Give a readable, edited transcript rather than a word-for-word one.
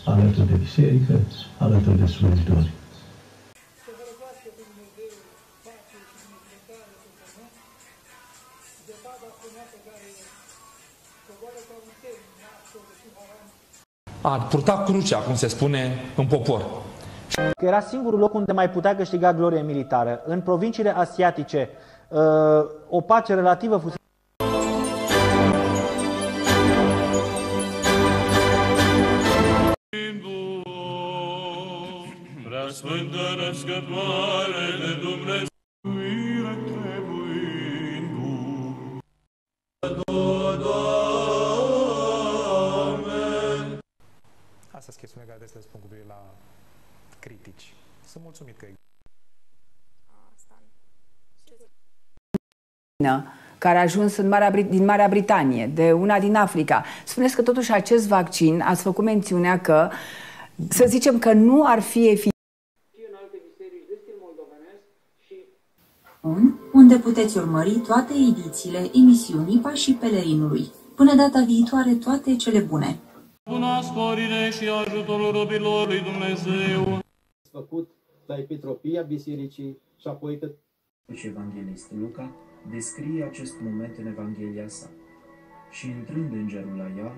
alături de biserică, alături de slujitori. A purta crucea, cum se spune în popor. Că era singurul loc unde mai putea câștiga glorie militară. În provinciile asiatice, o pace relativă fusese. Prea Sfântă Născătoare de Dumnezeu, Asta sunt chestiunile care trebuie să le spun cu privire la critici. Sunt mulțumit că care a ajuns din Marea Britanie, de una din Africa. Spuneți că totuși acest vaccin, ați făcut mențiunea că, să zicem că nu ar fi eficient. Unde puteți urmări toate edițiile emisiunii Pașii Pelerinului. Până data viitoare, toate cele bune! Bună sporire și ajutorul robilor lui Dumnezeu! Făcut la Epitropia Bisericii și apoi că Evanghelist Luca descrie acest moment în Evanghelia sa și intrând îngerul la ea,